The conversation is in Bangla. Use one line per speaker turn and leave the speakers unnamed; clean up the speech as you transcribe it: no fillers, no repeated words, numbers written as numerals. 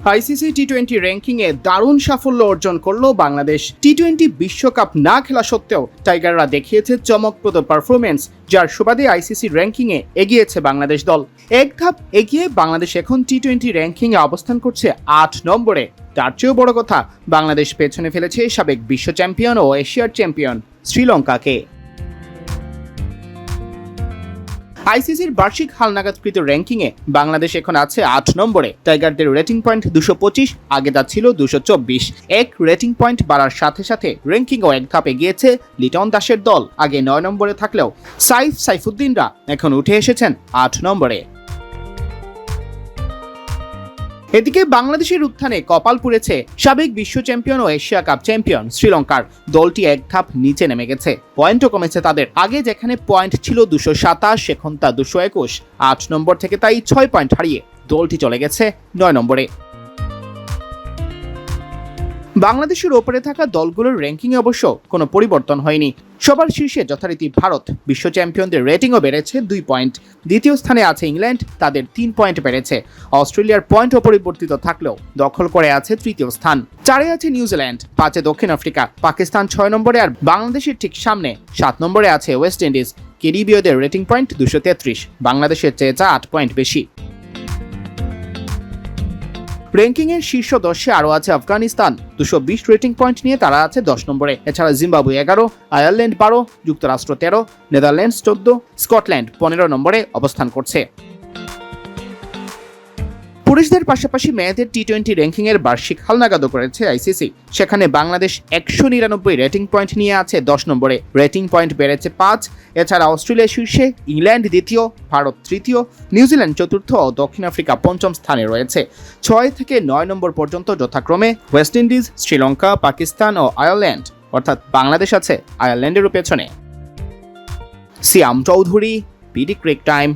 আইসিসি টি-20 র্যাঙ্কিংয়ে দারুণ সাফল্য অর্জন করল বাংলাদেশ। টি-20 বিশ্বকাপ না খেলা সত্ত্বেও টাইগাররা দেখিয়েছে চমকপ্রদ পারফরমেন্স, যার সুবাদে আইসিসি র্যাঙ্কিংয়ে এগিয়েছে বাংলাদেশ দল। এক ধাপ এগিয়ে বাংলাদেশ এখন টি-20 র্যাঙ্কিংয়ে অবস্থান করছে 8 নম্বরে। তার চেয়েও বড় কথা, বাংলাদেশ পেছনে ফেলেছে সাবেক বিশ্ব চ্যাম্পিয়ন ও এশিয়ার চ্যাম্পিয়ন শ্রীলঙ্কাকে। আইসিসির বার্ষিক হালনাগাদকৃত র্যাঙ্কিংয়ে বাংলাদেশ এখন আছে 8 নম্বরে। টাইগারদের রেটিং পয়েন্ট 225, আগে তা ছিল 224। এক রেটিং পয়েন্ট বাড়ার সাথে সাথে র্যাঙ্কিংও এক ধাপ এগিয়েছে লিটন দাসের দল। আগে 9 নম্বরে থাকলেও সাইফুদ্দিনরা এখন উঠে এসেছেন 8 নম্বরে। এদিকে বাংলাদেশের উত্থানে কপাল পুড়েছে সাবেক বিশ্ব চ্যাম্পিয়ন ও এশিয়া কাপ চ্যাম্পিয়ন শ্রীলঙ্কার। দলটি এক ধাপ নিচে নেমে গেছে, পয়েন্টও কমেছে তাদের। আগে যেখানে পয়েন্ট ছিল 227, এখন তা 221। 8 নম্বর থেকে তাই 6 পয়েন্ট হারিয়ে দলটি চলে গেছে 9 নম্বরে। বাংলাদেশের ওপরে থাকা দলগুলোর র্যাঙ্কিংয়ে অবশ্য কোনো পরিবর্তন হয়নি। সবার শীর্ষে যথারীতি ভারত, বিশ্ব চ্যাম্পিয়নদের রেটিংও বেড়েছে 2 পয়েন্ট। দ্বিতীয় স্থানে আছে ইংল্যান্ড, তাদের 3 পয়েন্ট বেড়েছে। অস্ট্রেলিয়ার পয়েন্ট অপরিবর্তিত থাকলেও দখল করে আছে তৃতীয় স্থান। 4-এ আছে নিউজিল্যান্ড, 5-এ দক্ষিণ আফ্রিকা, পাকিস্তান 6 নম্বরে, আর বাংলাদেশের ঠিক সামনে 7 নম্বরে আছে ওয়েস্ট ইন্ডিজ। ক্যারিবীয়দের রেটিং পয়েন্ট 233, বাংলাদেশের চেয়ে 8 পয়েন্ট বেশি। র্যাঙ্কিংয়ের শীর্ষ 10-এ আরও আছে আফগানিস্তান, 220 রেটিং পয়েন্ট নিয়ে তারা আছে 10 নম্বরে। এছাড়া জিম্বাবুয়ে 11, আয়ারল্যান্ড 12, যুক্তরাষ্ট্র 13, নেদারল্যান্ডস 14, স্কটল্যান্ড 15 নম্বরে অবস্থান করছে। পুরুষদের পাশাপাশি মেয়েদের টি-20 র্যাঙ্কিংয়ের বার্ষিক হালনাগাদও করেছে আইসিসি। সেখানে বাংলাদেশ 199 রেটিং পয়েন্ট নিয়ে আছে 10 নম্বরে, রেটিং পয়েন্ট বেড়েছে 5। এছাড়া অস্ট্রেলিয়া শীর্ষে, ইংল্যান্ড দ্বিতীয়, ভারত তৃতীয়, নিউজিল্যান্ড চতুর্থ ও দক্ষিণ আফ্রিকা 5ম স্থানে রয়েছে। 6 থেকে 9 নম্বর পর্যন্ত যথাক্রমে ওয়েস্ট ইন্ডিজ, শ্রীলঙ্কা, পাকিস্তান ও আয়ারল্যান্ড, অর্থাৎ বাংলাদেশ আছে আয়ারল্যান্ডেরও পেছনে। সিয়াম চৌধুরী, বিডি ক্রিক টাইম।